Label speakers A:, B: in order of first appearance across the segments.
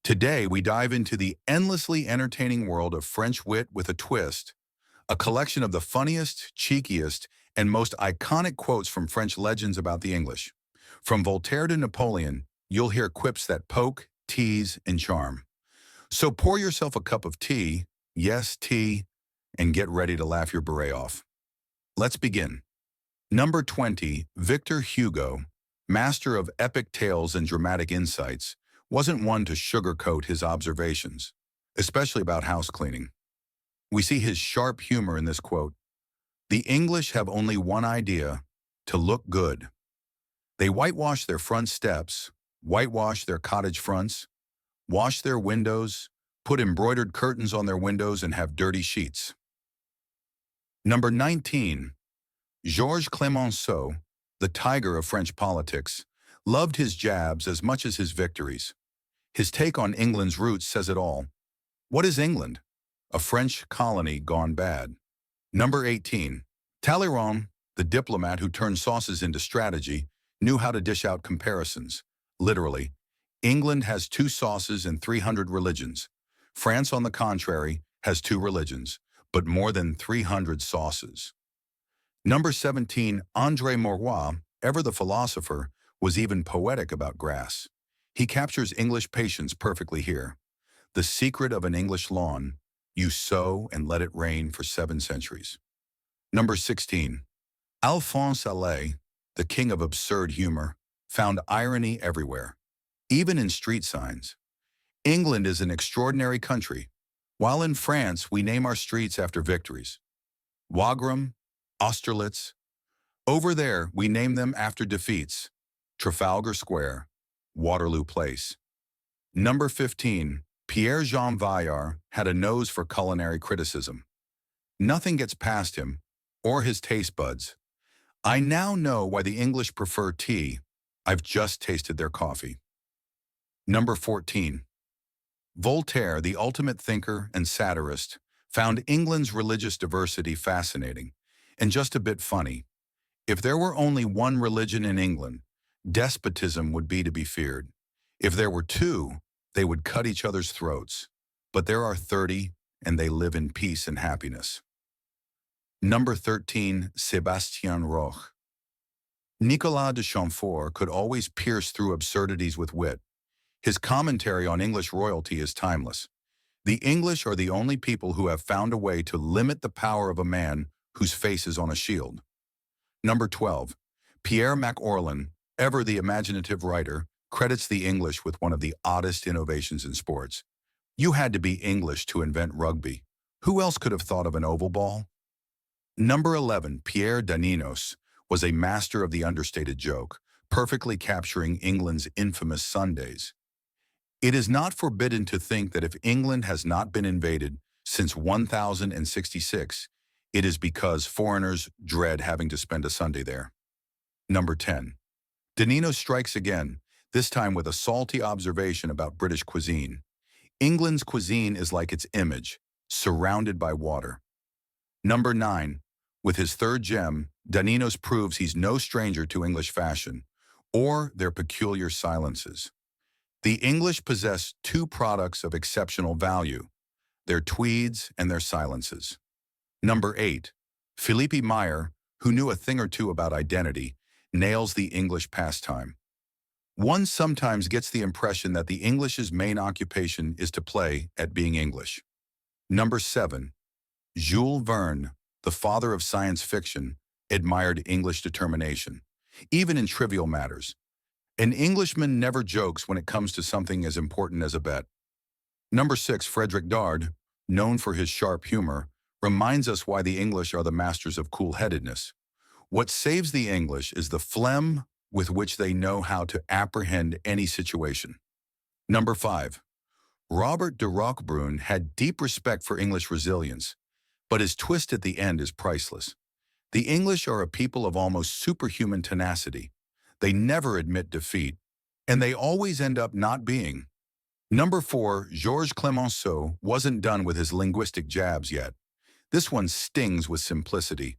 A: Today, we dive into the endlessly entertaining world of French wit with a twist, a collection of the funniest, cheekiest, and most iconic quotes from French legends about the English. From Voltaire to Napoleon, you'll hear quips that poke, tease, and charm. So pour yourself a cup of tea, yes, tea, and get ready to laugh your beret off. Let's begin. Number 20, Victor Hugo, master of epic tales and dramatic insights, wasn't one to sugarcoat his observations, especially about house cleaning. We see his sharp humor in this quote. The English have only one idea, to look good. They whitewash their front steps, whitewash their cottage fronts, wash their windows, put embroidered curtains on their windows, and have dirty sheets. Number 19, Georges Clemenceau, the tiger of French politics, loved his jabs as much as his victories. His take on England's roots says it all. What is England? A French colony gone bad. Number 18. Talleyrand, the diplomat who turned sauces into strategy, knew how to dish out comparisons. Literally, England has two sauces and 300 religions. France, on the contrary, has two religions, but more than 300 sauces. Number 17. André Maurois, ever the philosopher, was even poetic about grass. He captures English patience perfectly here. The secret of an English lawn, you sow and let it rain for 7 centuries. Number 16. Alphonse Allais, the king of absurd humor, found irony everywhere, even in street signs. England is an extraordinary country. While in France, we name our streets after victories. Wagram, Austerlitz. Over there, we name them after defeats. Trafalgar Square, Waterloo Place. Number 15. Pierre-Jean Vaillard had a nose for culinary criticism. Nothing gets past him, or his taste buds. I now know why the English prefer tea. I've just tasted their coffee. Number 14. Voltaire, the ultimate thinker and satirist, found England's religious diversity fascinating and just a bit funny. If there were only one religion in England, despotism would be to be feared. If there were two, they would cut each other's throats. But there are 30, and they live in peace and happiness. Number 13, Sébastien Roch. Nicolas de Chamfort could always pierce through absurdities with wit. His commentary on English royalty is timeless. The English are the only people who have found a way to limit the power of a man whose face is on a shield. Number 12, Pierre MacOrlin, ever the imaginative writer, credits the English with one of the oddest innovations in sports. You had to be English to invent rugby. Who else could have thought of an oval ball? Number 11, Pierre Daninos, was a master of the understated joke, perfectly capturing England's infamous Sundays. It is not forbidden to think that if England has not been invaded since 1066, it is because foreigners dread having to spend a Sunday there. Number 10. Daninos strikes again, this time with a salty observation about British cuisine. England's cuisine is like its image, surrounded by water. Number 9. With his third gem, Daninos proves he's no stranger to English fashion, or their peculiar silences. The English possess two products of exceptional value, their tweeds and their silences. Number 8. Philippe Meyer, who knew a thing or two about identity, nails the English pastime. One sometimes gets the impression that the English's main occupation is to play at being English. Number 7. Jules Verne, the father of science fiction, admired English determination, even in trivial matters. An Englishman never jokes when it comes to something as important as a bet. Number 6. Frederick Dard, known for his sharp humor, reminds us why the English are the masters of cool-headedness. What saves the English is the phlegm with which they know how to apprehend any situation. Number 5. Robert de Roquebrune had deep respect for English resilience, but his twist at the end is priceless. The English are a people of almost superhuman tenacity. They never admit defeat, and they always end up not being. Number 4. Georges Clemenceau wasn't done with his linguistic jabs yet. This one stings with simplicity.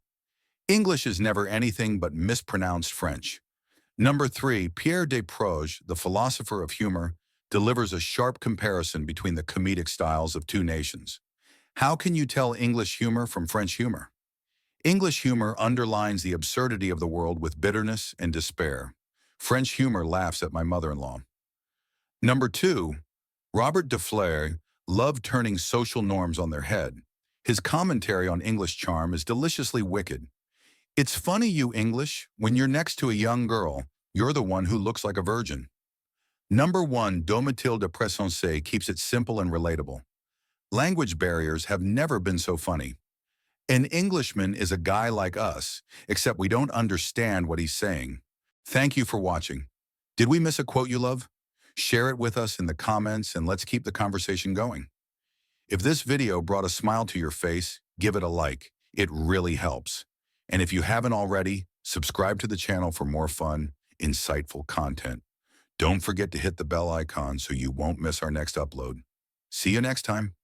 A: English is never anything but mispronounced French. Number 3, Pierre Desproges, the philosopher of humor, delivers a sharp comparison between the comedic styles of two nations. How can you tell English humor from French humor? English humor underlines the absurdity of the world with bitterness and despair. French humor laughs at my mother-in-law. Number 2, Robert Dufleur loved turning social norms on their head. His commentary on English charm is deliciously wicked. It's funny, you English, when you're next to a young girl, you're the one who looks like a virgin. Number 1, Domitil de Pressensé keeps it simple and relatable. Language barriers have never been so funny. An Englishman is a guy like us, except we don't understand what he's saying. Thank you for watching. Did we miss a quote you love? Share it with us in the comments and let's keep the conversation going. If this video brought a smile to your face, give it a like. It really helps. And if you haven't already, subscribe to the channel for more fun, insightful content. Don't forget to hit the bell icon so you won't miss our next upload. See you next time.